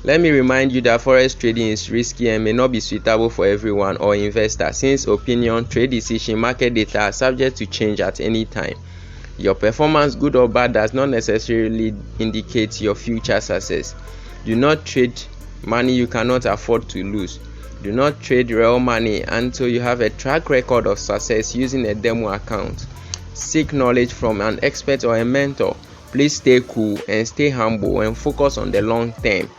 Let me remind you that forex trading is risky and may not be suitable for everyone or investor, since opinion, trade decision, market data are subject to change at any time. Your performance, good or bad, does not necessarily indicate your future success. Do not trade money you cannot afford to lose. Do not trade real money until you have a track record of success using a demo account. Seek knowledge from an expert or a mentor. Please stay cool and stay humble and focus on the long term.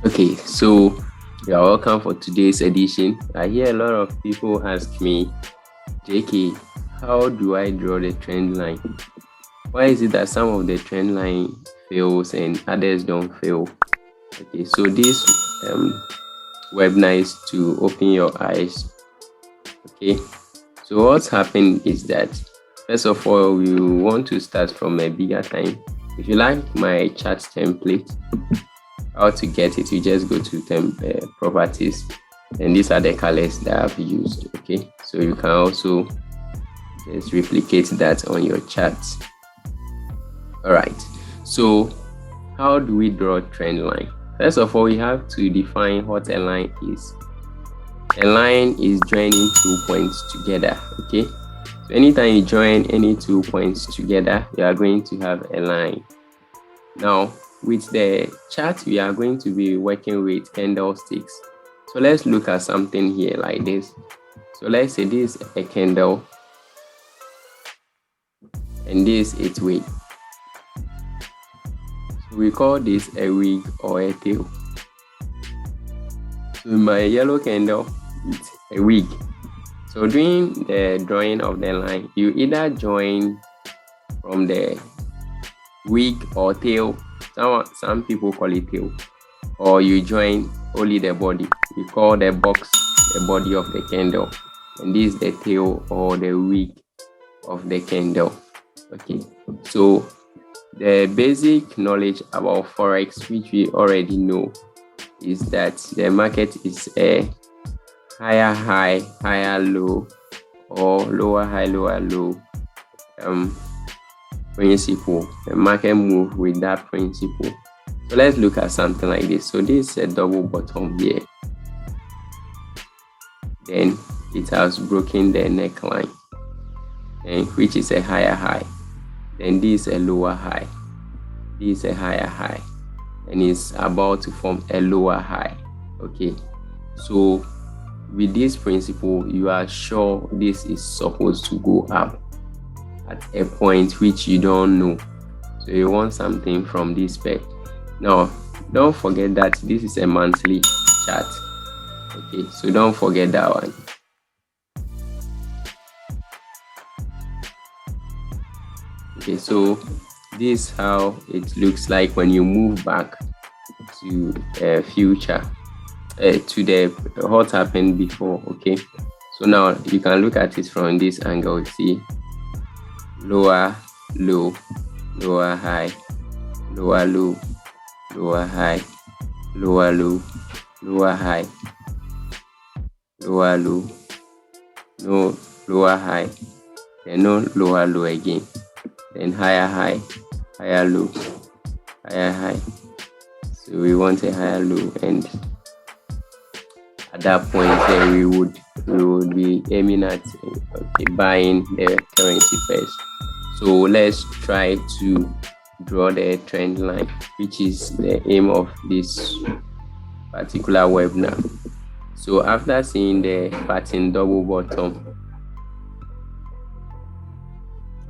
Okay, so you are welcome for today's edition. I hear a lot of people ask me, JK, how do I draw the trend line? Why is it that some of the trend line fails and others don't fail? Okay, so this webinar is to open your eyes. Okay, so what's happened is that first of all, we want to start from a bigger time. If you like my chart template, how to get it, you just go to properties, and these are the colors that I've used. Okay, so you can also just replicate that on your charts. All right, so how do we draw a trend line? First of all, we have to define what a line is. A line is joining 2 points together. Okay, so anytime you join any 2 points together, you are going to have a line. Now with the chart, we are going to be working with candlesticks. So let's look at something here like this. So let's say this is a candle and this is its wick. So we call this a wick or a tail. So in my yellow candle, it's a wick. So during the drawing of the line, you either join from the wick or tail. Some people call it tail, or you join only the body. We call the box the body of the candle, and this is the tail or the wick of the candle. Okay, so the basic knowledge about forex, which we already know, is that the market is a higher high, higher low, or lower high, lower low principle. The market move with that principle. So let's look at something like this. So this is a double bottom here, then it has broken the neckline, and which is a higher high. Then this is a lower high, this is a higher high, and it's about to form a lower high. Okay, so with this principle, you are sure this is supposed to go up at a point which you don't know. So you want something from this pair. Now don't forget that this is a monthly chart. Okay, so don't forget that one. Okay, so this is how it looks like when you move back to future to the what happened before. Okay, so now you can look at it from this angle. See, lower low, lower high, lower low, lower high, lower low, lower high, lower low, no lower high, then no lower low again, then higher high, higher low, higher high. So we want a higher low, and at that point we would be aiming at buying the currency first. So let's try to draw the trend line, which is the aim of this particular webinar. So after seeing the pattern double bottom,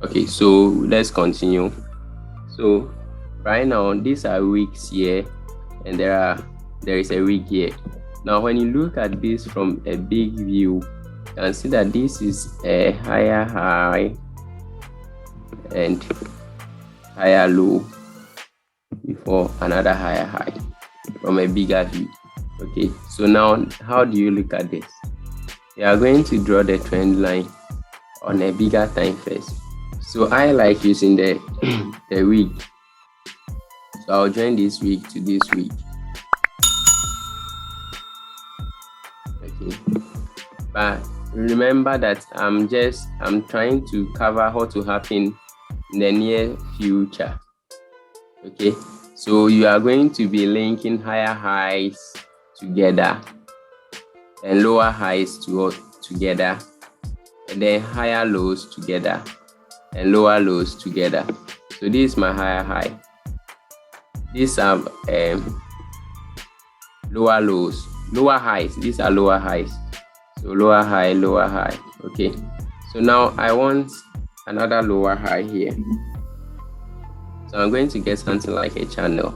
okay, so let's continue. So right now these are wicks here, and there is a wick here. Now when you look at this from a big view, you can see that this is a higher high and higher low before another higher high from a bigger view. Okay, so now how do you look at this? You are going to draw the trend line on a bigger time first. So I like using the wick. So I'll join this wick to this wick. Okay, but remember that I'm trying to cover what will happen in the near future. Okay, so you are going to be linking higher highs together and lower highs together, and then higher lows together and lower lows together. So this is my higher high. These are lower lows, lower highs. These are lower highs. So lower high, lower high. Okay, so now I want another lower high here. So I'm going to get something like a channel.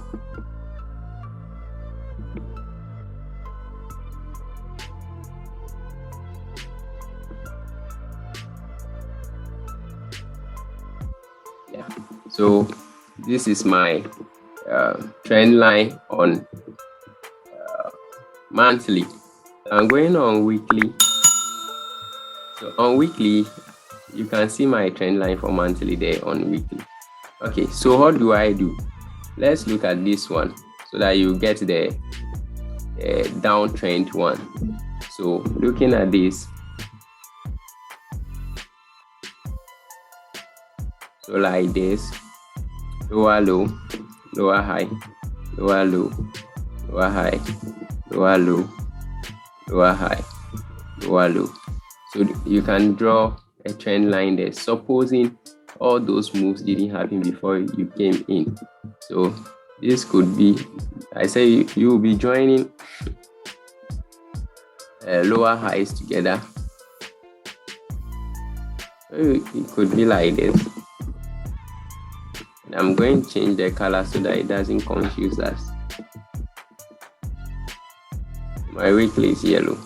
Yeah, so this is my trend line on monthly. I'm going on weekly. So on weekly, you can see my trend line for monthly there on weekly. Okay, so what do I do? Let's look at this one so that you get the downtrend one. So looking at this, so like this, lower low, lower high, lower low, lower high, lower low, lower high, lower low. So you can draw a trend line there, supposing all those moves didn't happen before you came in. So this could be, I say you will be joining lower highs together. So it could be like this. And I'm going to change the color so that it doesn't confuse us. My weekly is yellow.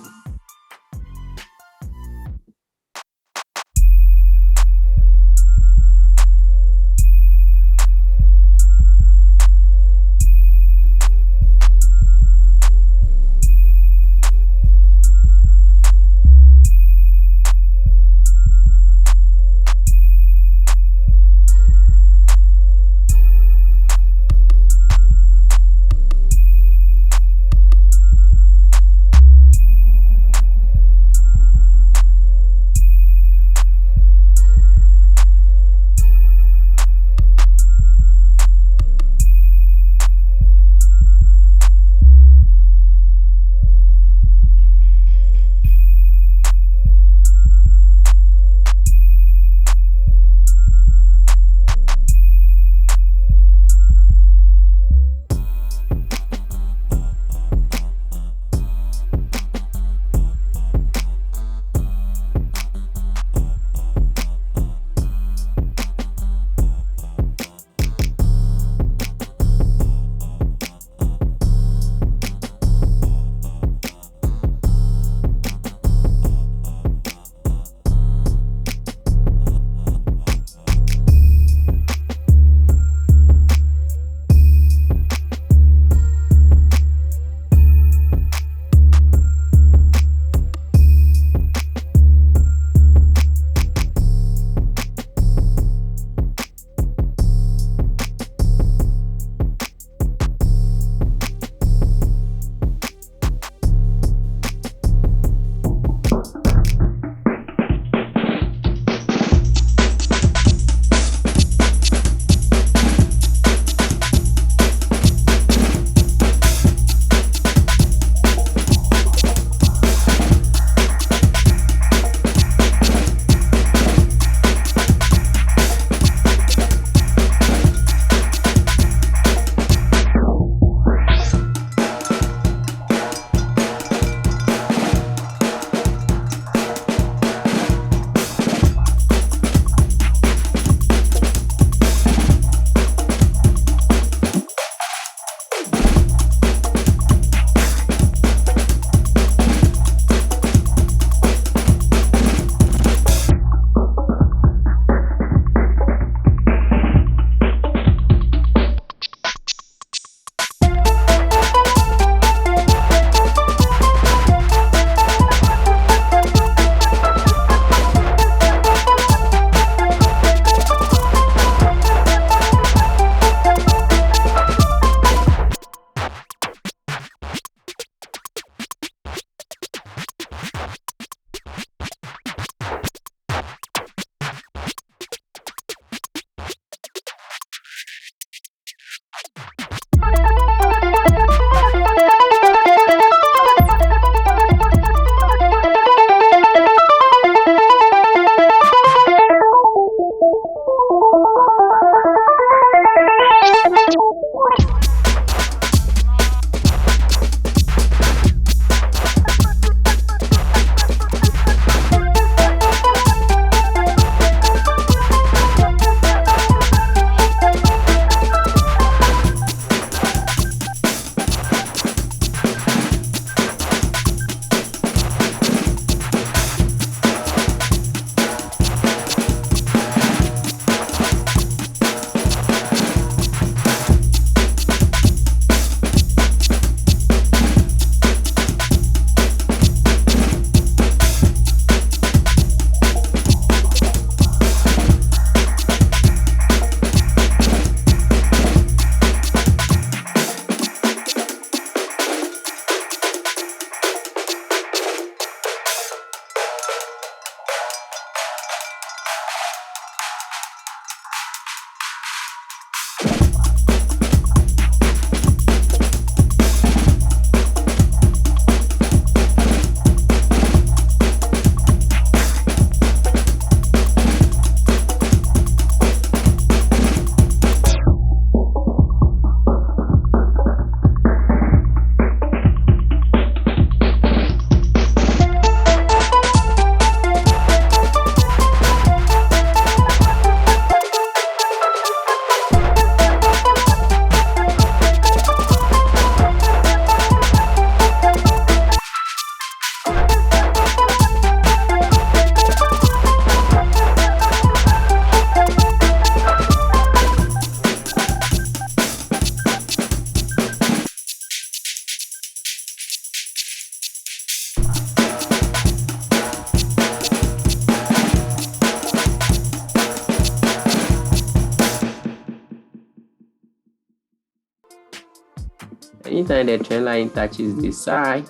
Anytime the trend line touches this side,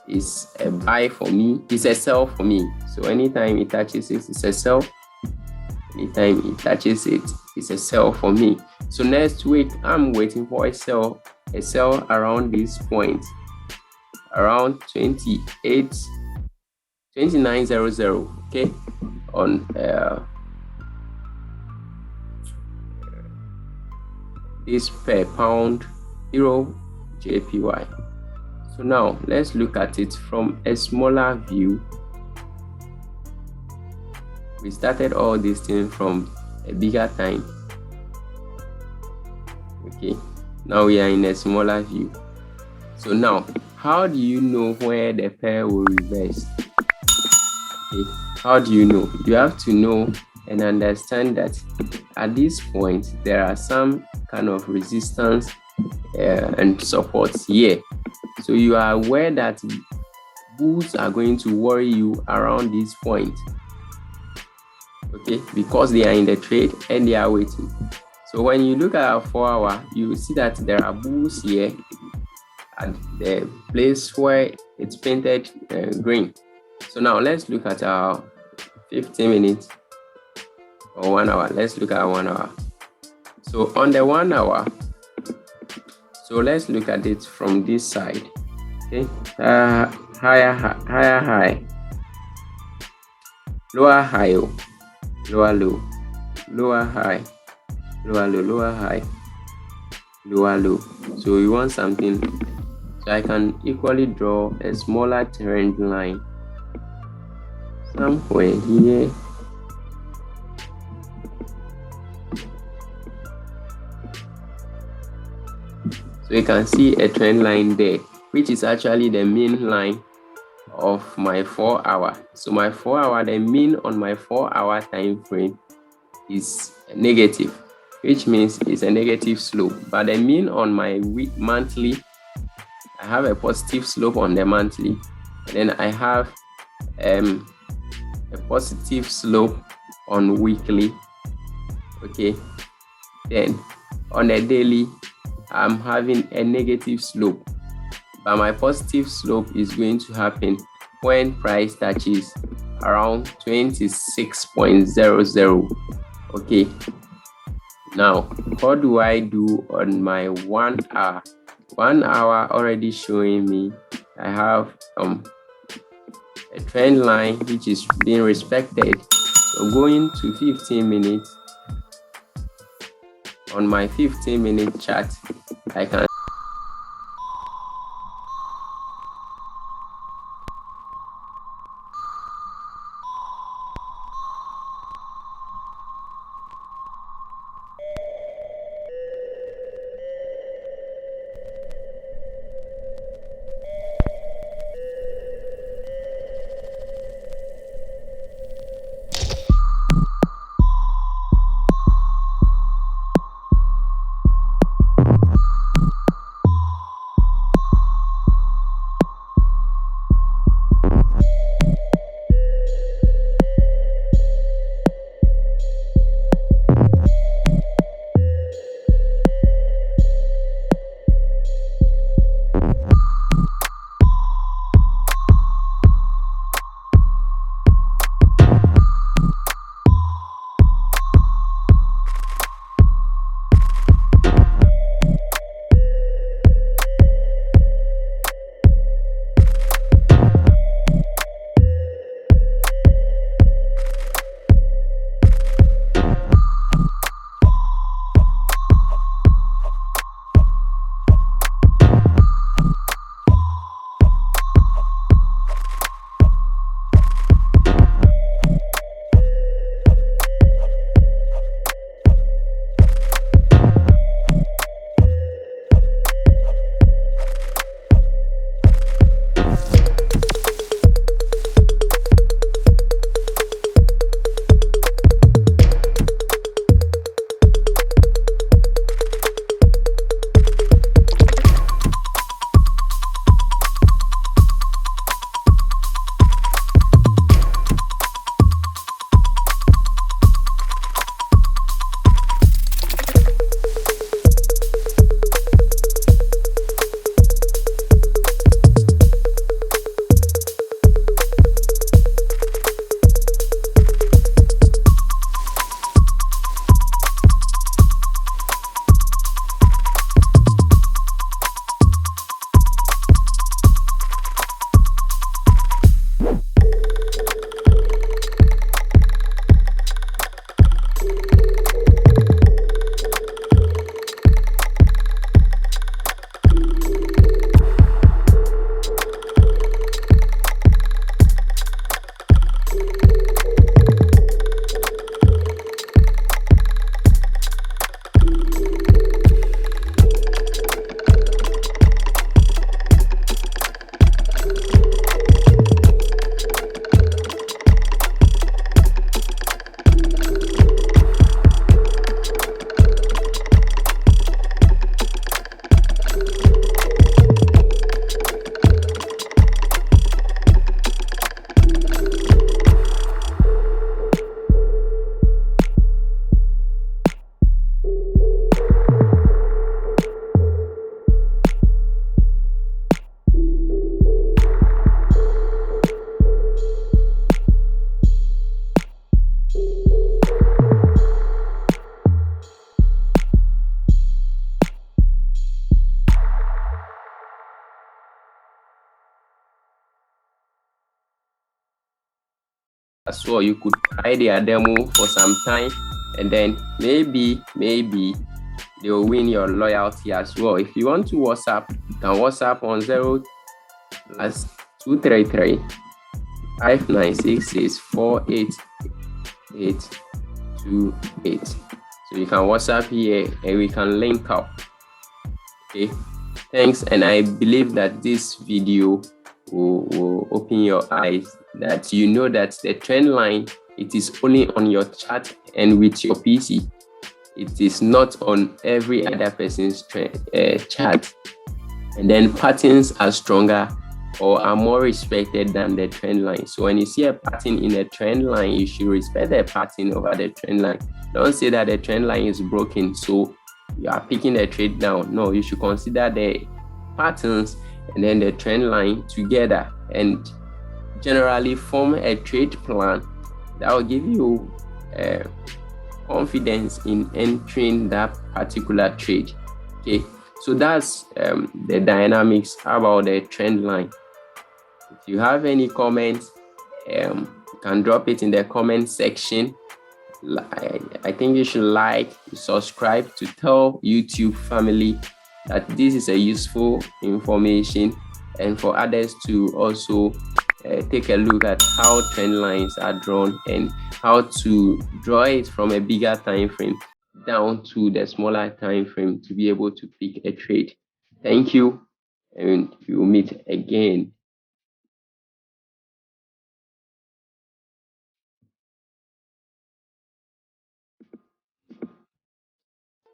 it's a buy for me, it's a sell for me. So anytime it touches it, it's a sell. Anytime it touches it, it's a sell for me. So next week, I'm waiting for a sell around this point, around 2900, okay, on this per pound euro JPY. So now let's look at it from a smaller view. We started all these things from a bigger time. Okay, now we are in a smaller view. So now, how do you know where the pair will reverse? Okay, how do you know? You have to know and understand that at this point there are some kind of resistance and supports here. So you are aware that bulls are going to worry you around this point, okay, because they are in the trade and they are waiting. So when you look at our 4 hour, you will see that there are bulls here at the place where it's painted green. So now let's look at our 15 minutes or 1 hour. Let's look at 1 hour. So on the 1 hour, so let's look at it from this side. Okay, higher high, lower high, lower low, lower high, lower low, lower high, lower low. So we want something, so I can equally draw a smaller trend line somewhere here. So you can see a trend line there, which is actually the mean line of my 4 hour. So my 4 hour, the mean on my 4 hour time frame is negative, which means it's a negative slope. But the mean on my monthly, I have a positive slope on the monthly, and then I have a positive slope on weekly. Okay, then on a daily, I'm having a negative slope, but my positive slope is going to happen when price touches around 26.00. okay, now what do I do on my 1 hour? 1 hour already showing me I have a trend line which is being respected. So going to 15 minutes, on my 15-minute chart, I can as well. You could try their demo for some time, and then maybe they will win your loyalty as well. If you want to WhatsApp, you can WhatsApp on 0+233 5966 48828. So you can WhatsApp here and we can link up. Okay, thanks. And I believe that this video will open your eyes, that you know that the trend line, it is only on your chart and with your PC. It is not on every other person's chart. And then patterns are stronger or are more respected than the trend line. So when you see a pattern in a trend line, you should respect the pattern over the trend line. Don't say that the trend line is broken, so you are picking the trade down. No, you should consider the patterns and then the trend line together and generally form a trade plan that will give you confidence in entering that particular trade. Okay, so that's the dynamics about the trend line. If you have any comments, you can drop it in the comment section. I think you should like, subscribe to tell YouTube family that this is a useful information, and for others to also take a look at how trend lines are drawn and how to draw it from a bigger time frame down to the smaller time frame to be able to pick a trade. Thank you, and we will meet again.